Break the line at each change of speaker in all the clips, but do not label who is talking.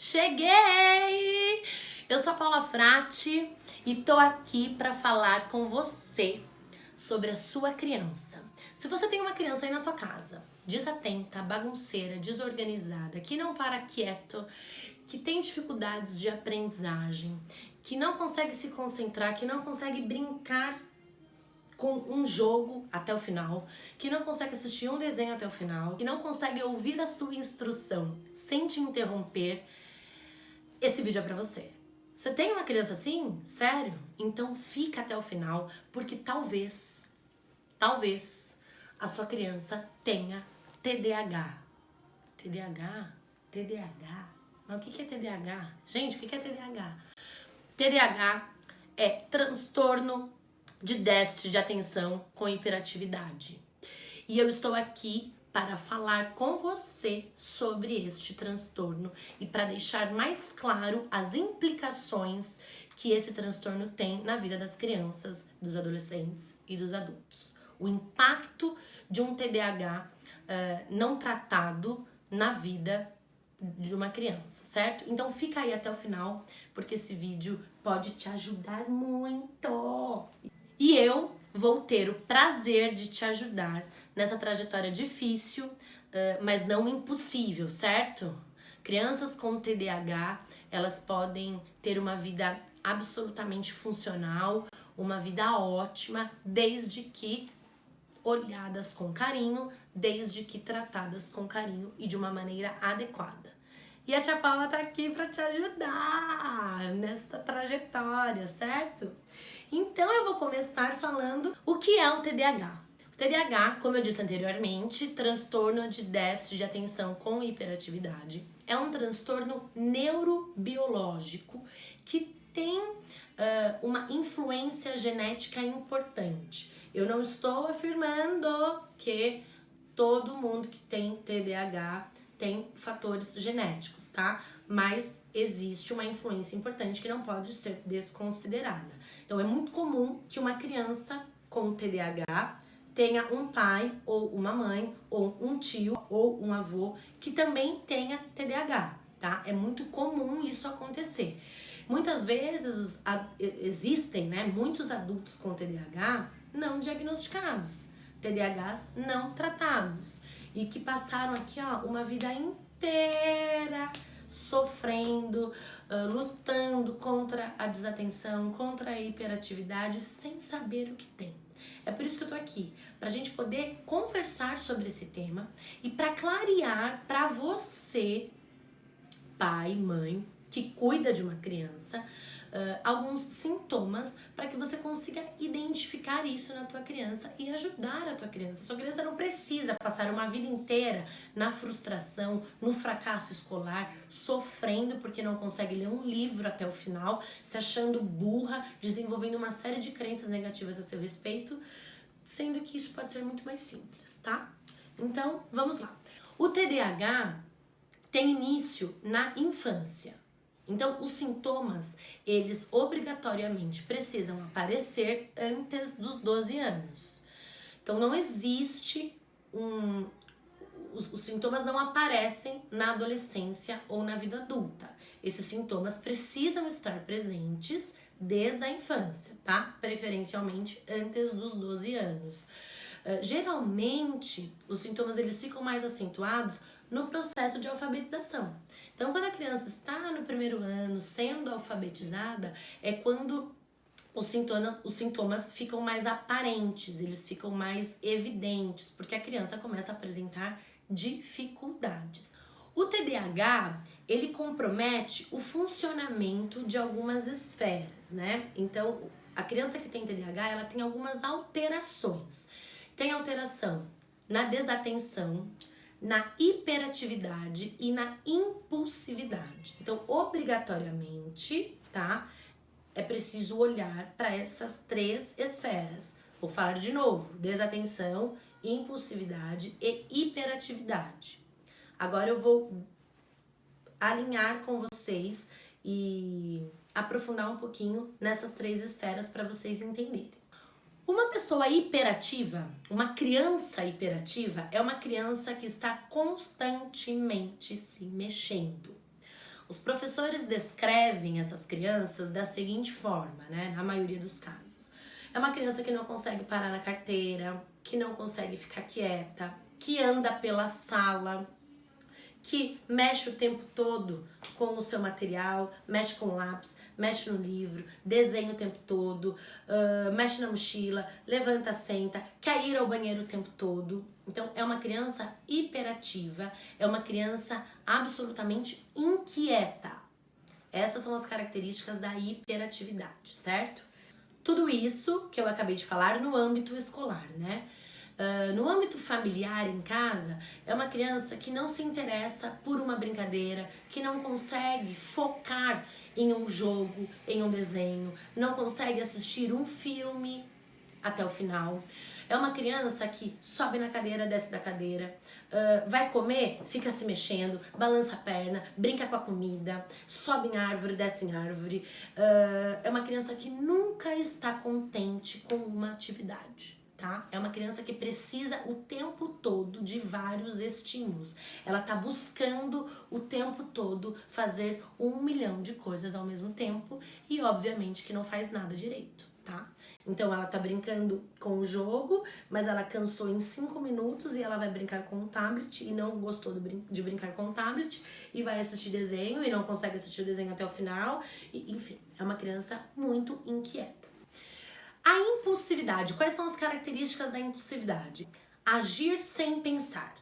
Cheguei! Eu sou a Paula Frati e tô aqui para falar com você sobre a sua criança. Se você tem uma criança aí na tua casa, desatenta, bagunceira, desorganizada, que não para quieto, que tem dificuldades de aprendizagem, que não consegue se concentrar, que não consegue brincar com um jogo até o final, que não consegue assistir um desenho até o final, que não consegue ouvir a sua instrução sem te interromper, esse vídeo é pra você. Você tem uma criança assim? Sério? Então fica até o final, porque talvez a sua criança tenha TDAH. TDAH? TDAH? Mas o que é TDAH? Gente, o que é TDAH? TDAH é transtorno de déficit de atenção com hiperatividade. E eu estou aqui para falar com você sobre este transtorno e para deixar mais claro as implicações que esse transtorno tem na vida das crianças, dos adolescentes e dos adultos. O impacto de um TDAH não tratado na vida de uma criança, certo? Então fica aí até o final, porque esse vídeo pode te ajudar muito. E eu vou ter o prazer de te ajudar nessa trajetória difícil, mas não impossível, certo? Crianças com TDAH, elas podem ter uma vida absolutamente funcional, uma vida ótima, desde que olhadas com carinho, desde que tratadas com carinho e de uma maneira adequada. E a tia Paula tá aqui para te ajudar nessa trajetória, certo? Então eu vou começar falando o que é o TDAH. O TDAH, como eu disse anteriormente, transtorno de déficit de atenção com hiperatividade, é um transtorno neurobiológico que tem uma influência genética importante. Eu não estou afirmando que todo mundo que tem TDAH tem fatores genéticos, tá? Mas existe uma influência importante que não pode ser desconsiderada. Então é muito comum que uma criança com TDAH tenha um pai ou uma mãe ou um tio ou um avô que também tenha TDAH, tá? É muito comum isso acontecer. Muitas vezes existem, né, muitos adultos com TDAH não diagnosticados, TDAHs não tratados e que passaram aqui, ó, uma vida inteira sofrendo, lutando contra a desatenção, contra a hiperatividade, sem saber o que tem. É por isso que eu tô aqui, pra gente poder conversar sobre esse tema e pra clarear pra você, pai, mãe, que cuida de uma criança, alguns sintomas para que você consiga identificar isso na tua criança e ajudar a tua criança. Sua criança não precisa passar uma vida inteira na frustração, no fracasso escolar, sofrendo porque não consegue ler um livro até o final, se achando burra, desenvolvendo uma série de crenças negativas a seu respeito, sendo que isso pode ser muito mais simples, tá? Então, vamos lá. O TDAH tem início na infância. Então, os sintomas, eles obrigatoriamente precisam aparecer antes dos 12 anos. Então, não existe os sintomas não aparecem na adolescência ou na vida adulta. Esses sintomas precisam estar presentes desde a infância, tá? Preferencialmente antes dos 12 anos. Geralmente, os sintomas eles ficam mais acentuados no processo de alfabetização. Então, quando a criança está no primeiro ano sendo alfabetizada, é quando os sintomas ficam mais aparentes, eles ficam mais evidentes, porque a criança começa a apresentar dificuldades. O TDAH, ele compromete o funcionamento de algumas esferas, né? Então, a criança que tem TDAH, ela tem algumas alterações. Tem alteração na desatenção, na hiperatividade e na impulsividade. Então, obrigatoriamente, tá? É preciso olhar para essas três esferas. Vou falar de novo: desatenção, impulsividade e hiperatividade. Agora eu vou alinhar com vocês e aprofundar um pouquinho nessas três esferas para vocês entenderem. Uma pessoa hiperativa, uma criança hiperativa, é uma criança que está constantemente se mexendo. Os professores descrevem essas crianças da seguinte forma, né? Na maioria dos casos. É uma criança que não consegue parar na carteira, que não consegue ficar quieta, que anda pela sala, que mexe o tempo todo com o seu material, mexe com lápis, mexe no livro, desenha o tempo todo, mexe na mochila, levanta, senta, quer ir ao banheiro o tempo todo. Então, é uma criança hiperativa, é uma criança absolutamente inquieta. Essas são as características da hiperatividade, certo? Tudo isso que eu acabei de falar no âmbito escolar, né? No âmbito familiar, em casa, é uma criança que não se interessa por uma brincadeira, que não consegue focar em um jogo, em um desenho, não consegue assistir um filme até o final. É uma criança que sobe na cadeira, desce da cadeira, vai comer, fica se mexendo, balança a perna, brinca com a comida, sobe em árvore, desce em árvore. É uma criança que nunca está contente com uma atividade. Tá? É uma criança que precisa o tempo todo de vários estímulos. Ela tá buscando o tempo todo fazer 1 milhão de coisas ao mesmo tempo e obviamente que não faz nada direito, tá? Então ela tá brincando com o jogo, mas ela cansou em 5 minutos e ela vai brincar com o tablet e não gostou de brincar com o tablet e vai assistir desenho e não consegue assistir o desenho até o final. E, enfim, é uma criança muito inquieta. A impulsividade. Quais são as características da impulsividade? Agir sem pensar,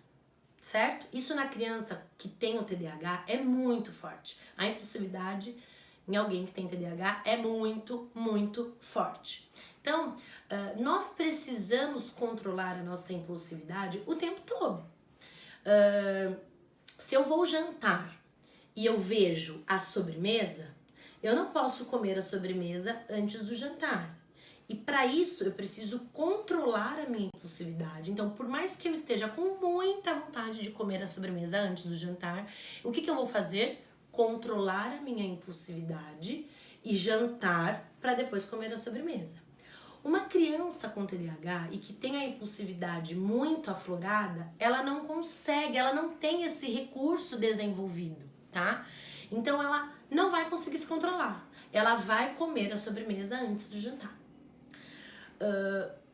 certo? Isso na criança que tem o TDAH é muito forte. A impulsividade em alguém que tem TDAH é muito, muito forte. Então, nós precisamos controlar a nossa impulsividade o tempo todo. Se eu vou jantar e eu vejo a sobremesa, eu não posso comer a sobremesa antes do jantar. E para isso eu preciso controlar a minha impulsividade. Então, por mais que eu esteja com muita vontade de comer a sobremesa antes do jantar, o que eu vou fazer? Controlar a minha impulsividade e jantar para depois comer a sobremesa. Uma criança com TDAH e que tem a impulsividade muito aflorada, ela não consegue, ela não tem esse recurso desenvolvido, tá? Então ela não vai conseguir se controlar. Ela vai comer a sobremesa antes do jantar.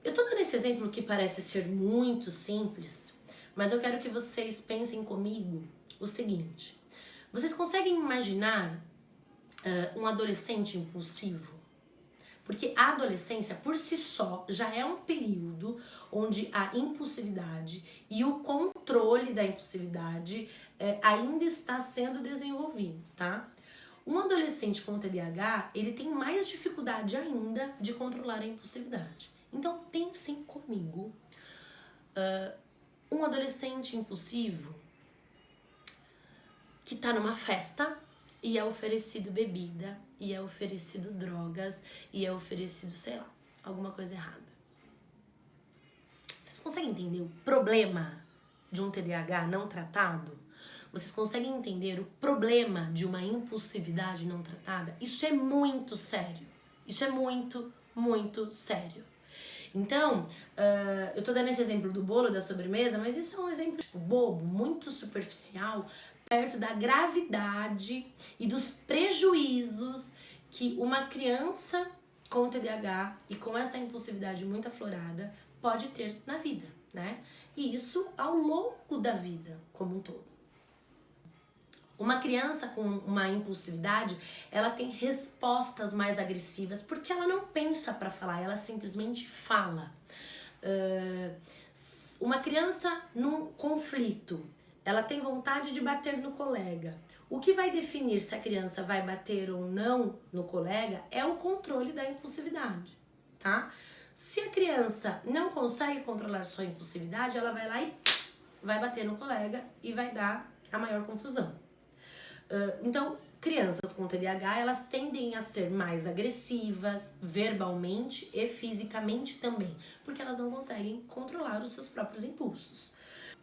Eu tô dando esse exemplo que parece ser muito simples, mas eu quero que vocês pensem comigo o seguinte. Vocês conseguem imaginar um adolescente impulsivo? Porque a adolescência, por si só, já é um período onde a impulsividade e o controle da impulsividade ainda está sendo desenvolvido, tá? Um adolescente com TDAH, ele tem mais dificuldade ainda de controlar a impulsividade. Então, pensem comigo. Um adolescente impulsivo que tá numa festa e é oferecido bebida, e é oferecido drogas, e é oferecido, sei lá, alguma coisa errada. Vocês conseguem entender o problema de um TDAH não tratado? Vocês conseguem entender o problema de uma impulsividade não tratada? Isso é muito sério. Isso é muito, muito sério. Então, eu tô dando esse exemplo do bolo da sobremesa, mas isso é um exemplo tipo, bobo, muito superficial, perto da gravidade e dos prejuízos que uma criança com TDAH e com essa impulsividade muito aflorada pode ter na vida, né? E isso ao longo da vida como um todo. Uma criança com uma impulsividade, ela tem respostas mais agressivas porque ela não pensa para falar, ela simplesmente fala. Uma criança num conflito, ela tem vontade de bater no colega. O que vai definir se a criança vai bater ou não no colega é o controle da impulsividade, tá? Se a criança não consegue controlar sua impulsividade, ela vai lá e vai bater no colega e vai dar a maior confusão. Então, crianças com TDAH, elas tendem a ser mais agressivas, verbalmente e fisicamente também, porque elas não conseguem controlar os seus próprios impulsos.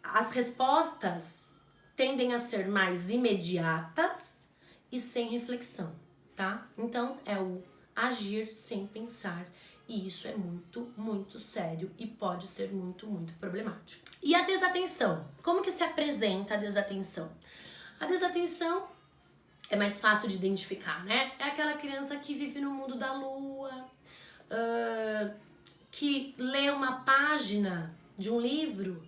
As respostas tendem a ser mais imediatas e sem reflexão, tá? Então, é o agir sem pensar, e isso é muito, muito sério e pode ser muito, muito problemático. E a desatenção? Como que se apresenta a desatenção? A desatenção é mais fácil de identificar, né? É aquela criança que vive no mundo da lua, que lê uma página de um livro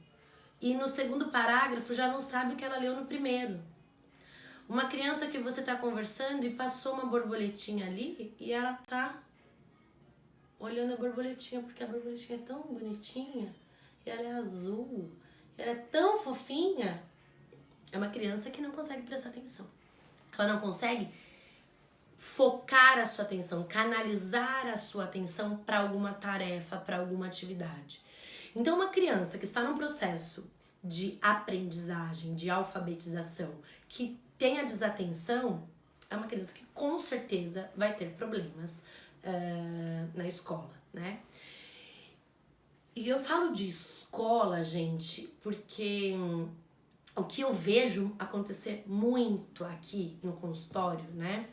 e no segundo parágrafo já não sabe o que ela leu no primeiro. Uma criança que você tá conversando e passou uma borboletinha ali e ela tá olhando a borboletinha porque a borboletinha é tão bonitinha e ela é azul, ela é tão fofinha. É uma criança que não consegue prestar atenção. Ela não consegue focar a sua atenção, canalizar a sua atenção para alguma tarefa, para alguma atividade. Então, uma criança que está num processo de aprendizagem, de alfabetização, que tem a desatenção, é uma criança que com certeza vai ter problemas na escola, né? E eu falo de escola, gente, porque o que eu vejo acontecer muito aqui no consultório, né?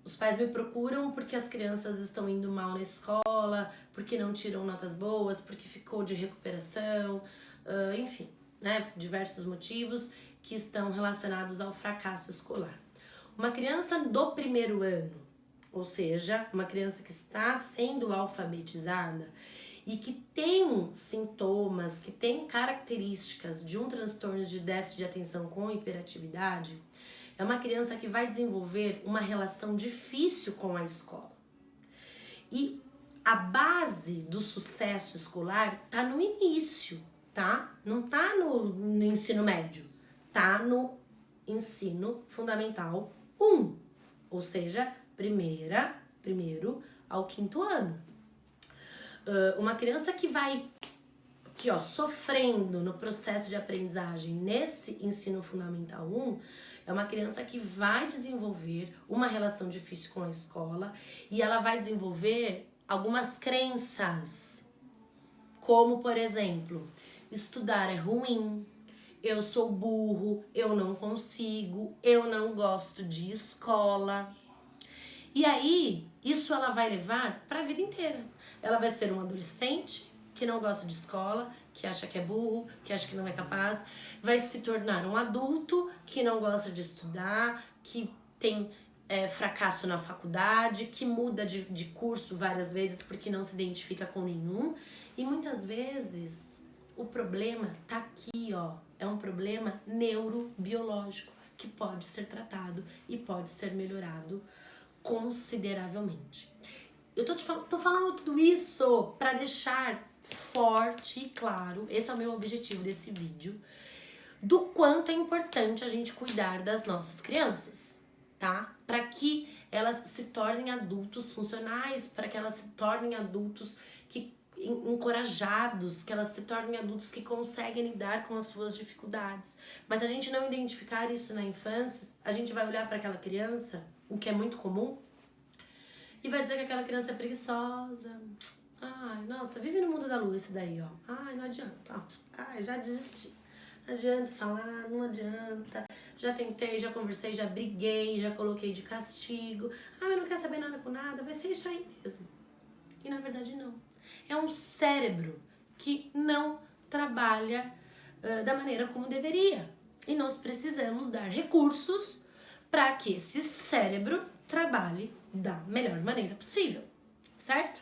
Os pais me procuram porque as crianças estão indo mal na escola, porque não tiram notas boas, porque ficou de recuperação, enfim, né? Diversos motivos que estão relacionados ao fracasso escolar. Uma criança do primeiro ano, ou seja, uma criança que está sendo alfabetizada e que tem sintomas, que tem características de um transtorno de déficit de atenção com hiperatividade, é uma criança que vai desenvolver uma relação difícil com a escola. E a base do sucesso escolar tá no início, tá? Não tá no ensino médio, tá no ensino fundamental 1, ou seja, primeiro ao 5º ano. Uma criança que vai aqui, ó, sofrendo no processo de aprendizagem nesse ensino fundamental 1, é uma criança que vai desenvolver uma relação difícil com a escola e ela vai desenvolver algumas crenças, como, por exemplo, estudar é ruim, eu sou burro, eu não consigo, eu não gosto de escola. E aí, isso ela vai levar para a vida inteira. Ela vai ser um adolescente que não gosta de escola, que acha que é burro, que acha que não é capaz, vai se tornar um adulto que não gosta de estudar, que tem fracasso na faculdade, que muda de curso várias vezes porque não se identifica com nenhum. E muitas vezes o problema tá aqui, ó, é um problema neurobiológico que pode ser tratado e pode ser melhorado consideravelmente. Eu tô falando tudo isso para deixar forte e claro, esse é o meu objetivo desse vídeo, do quanto é importante a gente cuidar das nossas crianças, tá? Para que elas se tornem adultos funcionais, para que elas se tornem adultos encorajados, que elas se tornem adultos que conseguem lidar com as suas dificuldades. Mas se a gente não identificar isso na infância, a gente vai olhar para aquela criança, o que é muito comum, e vai dizer que aquela criança é preguiçosa. Ai, nossa, vive no mundo da lua esse daí, ó. Ai, não adianta. Ai, já desisti. Não adianta falar, não adianta. Já tentei, já conversei, já briguei, já coloquei de castigo. Ah, mas não quer saber nada com nada, vai ser isso aí mesmo. E na verdade não. É um cérebro que não trabalha da maneira como deveria. E nós precisamos dar recursos para que esse cérebro trabalhe da melhor maneira possível, certo?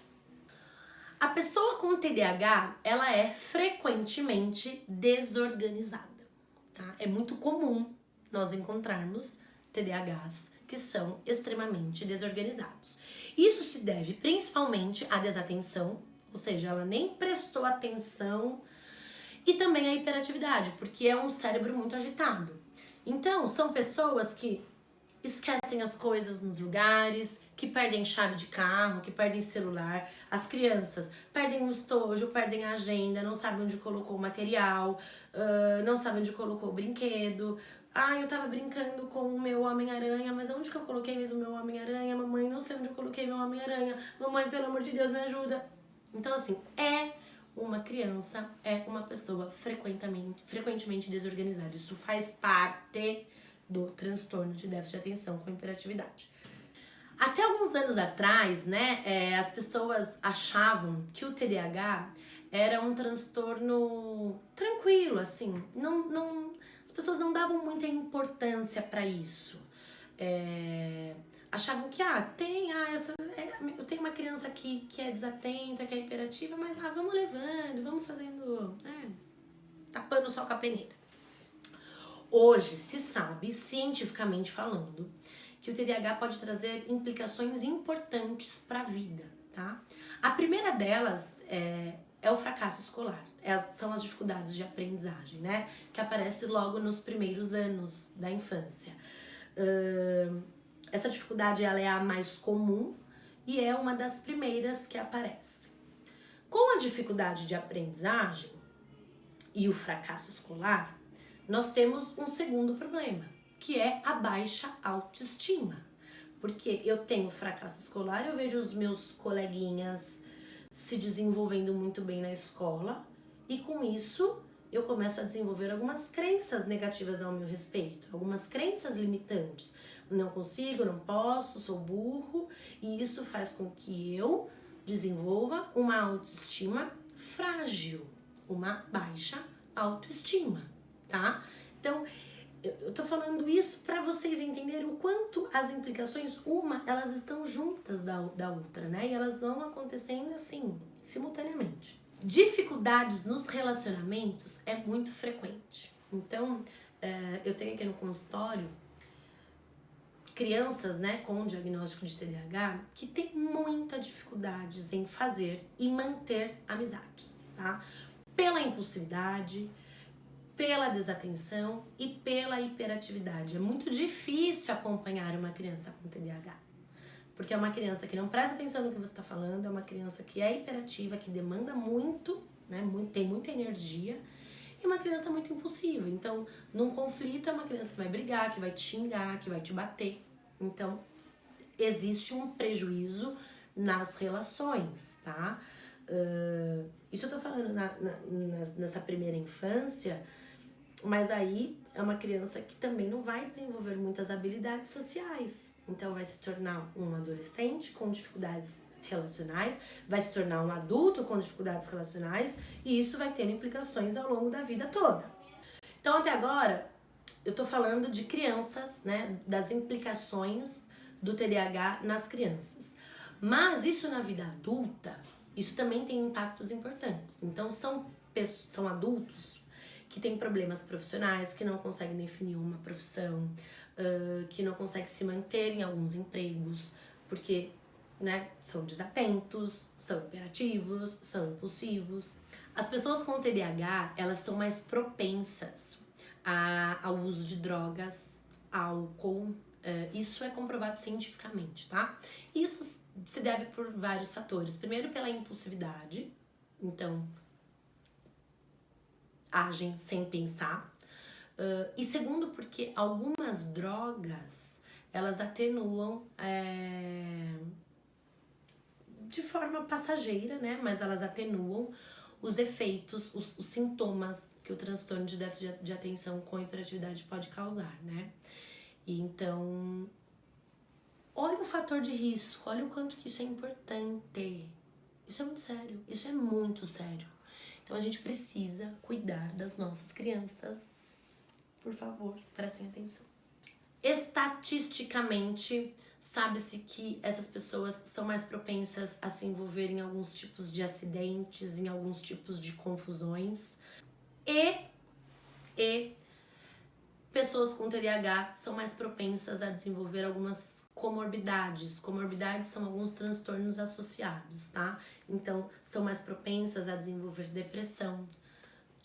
A pessoa com TDAH, ela é frequentemente desorganizada, tá? É muito comum nós encontrarmos TDAHs que são extremamente desorganizados. Isso se deve principalmente à desatenção, ou seja, ela nem prestou atenção, e também à hiperatividade, porque é um cérebro muito agitado. Então, são pessoas que esquecem as coisas nos lugares, que perdem chave de carro, que perdem celular. As crianças perdem o estojo, perdem a agenda, não sabem onde colocou o material, não sabem onde colocou o brinquedo. Ah, eu tava brincando com o meu Homem-Aranha, mas onde que eu coloquei mesmo o meu Homem-Aranha? Mamãe, não sei onde eu coloquei meu Homem-Aranha. Mamãe, pelo amor de Deus, me ajuda. Então, assim, uma criança, é uma pessoa frequentemente desorganizada. Isso faz parte do transtorno de déficit de atenção com hiperatividade. Até alguns anos atrás, né, as pessoas achavam que o TDAH era um transtorno tranquilo, assim, as pessoas não davam muita importância para isso. Achavam que, eu tenho uma criança aqui que é desatenta, que é hiperativa, mas vamos levando, vamos fazendo, tapando só com a peneira. Hoje se sabe, cientificamente falando, que o TDAH pode trazer implicações importantes para a vida, tá? A primeira delas é o fracasso escolar, são as dificuldades de aprendizagem, né? Que aparece logo nos primeiros anos da infância. Essa dificuldade ela é a mais comum e é uma das primeiras que aparece. Com a dificuldade de aprendizagem e o fracasso escolar, nós temos um segundo problema, que é a baixa autoestima. Porque eu tenho fracasso escolar, eu vejo os meus coleguinhas se desenvolvendo muito bem na escola e com isso eu começo a desenvolver algumas crenças negativas ao meu respeito, algumas crenças limitantes. Não consigo, não posso, sou burro, e isso faz com que eu desenvolva uma autoestima frágil, uma baixa autoestima, tá? Então, eu tô falando isso para vocês entenderem o quanto as implicações, elas estão juntas da outra, né? E elas vão acontecendo assim, simultaneamente. Dificuldades nos relacionamentos é muito frequente. Então, eu tenho aqui no consultório crianças, né, com diagnóstico de TDAH que tem muita dificuldades em fazer e manter amizades, tá? Pela impulsividade, pela desatenção e pela hiperatividade. É muito difícil acompanhar uma criança com TDAH, porque é uma criança que não presta atenção no que você está falando, é uma criança que é hiperativa, que demanda muito, né, tem muita energia, e uma criança muito impulsiva. Então, num conflito, é uma criança que vai brigar, que vai te xingar, que vai te bater. Então, existe um prejuízo nas relações, tá? Isso eu tô falando nessa primeira infância, mas aí é uma criança que também não vai desenvolver muitas habilidades sociais. Então, vai se tornar um adolescente com dificuldades relacionais, vai se tornar um adulto com dificuldades relacionais, e isso vai ter implicações ao longo da vida toda. Então, até agora, eu tô falando de crianças, né, das implicações do TDAH nas crianças. Mas isso na vida adulta, isso também tem impactos importantes. Então, são adultos que têm problemas profissionais, que não conseguem definir uma profissão, que não conseguem se manter em alguns empregos, porque, né, são desatentos, são hiperativos, são impulsivos. As pessoas com TDAH, elas são mais propensas ao uso de drogas, álcool, isso é comprovado cientificamente, tá? Isso se deve por vários fatores. Primeiro, pela impulsividade, então agem sem pensar. E segundo, porque algumas drogas, elas atenuam de forma passageira, né? Mas elas atenuam os efeitos, os sintomas que o transtorno de déficit de atenção com hiperatividade pode causar, né? E então, olha o fator de risco, olha o quanto que isso é importante. Isso é muito sério, isso é muito sério. Então a gente precisa cuidar das nossas crianças. Por favor, prestem atenção. Estatisticamente, sabe-se que essas pessoas são mais propensas a se envolver em alguns tipos de acidentes, em alguns tipos de confusões. E pessoas com TDAH são mais propensas a desenvolver algumas comorbidades. Comorbidades são alguns transtornos associados, tá? Então, são mais propensas a desenvolver depressão,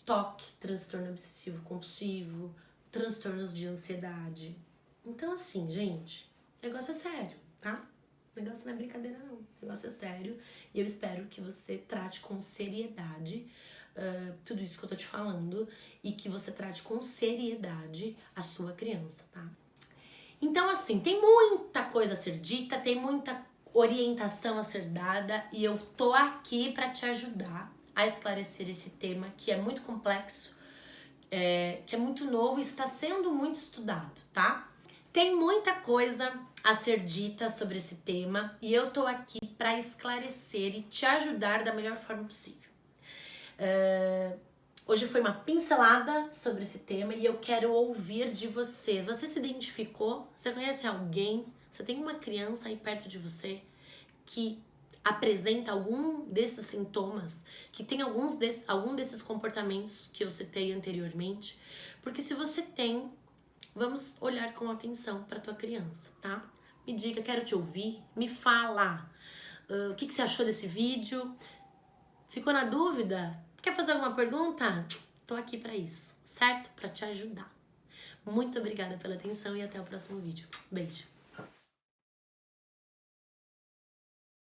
TOC, transtorno obsessivo compulsivo, transtornos de ansiedade. Então, assim, gente, o negócio é sério, tá? O negócio não é brincadeira, não. O negócio é sério e eu espero que você trate com seriedade tudo isso que eu tô te falando e que você trate com seriedade a sua criança, tá? Então, assim, tem muita coisa a ser dita, tem muita orientação a ser dada e eu tô aqui pra te ajudar a esclarecer esse tema que é muito complexo, que é muito novo e está sendo muito estudado, tá? Tem muita coisa a ser dita sobre esse tema e eu tô aqui pra esclarecer e te ajudar da melhor forma possível. Hoje foi uma pincelada sobre esse tema e eu quero ouvir de você. Você se identificou? Você conhece alguém? Você tem uma criança aí perto de você que apresenta algum desses sintomas, que tem algum desses comportamentos que eu citei anteriormente? Porque se você tem, vamos olhar com atenção para tua criança, tá? Me diga, quero te ouvir, me fala. O que você achou desse vídeo? Ficou na dúvida? Quer fazer alguma pergunta? Tô aqui para isso, certo? Para te ajudar. Muito obrigada pela atenção e até o próximo vídeo. Beijo!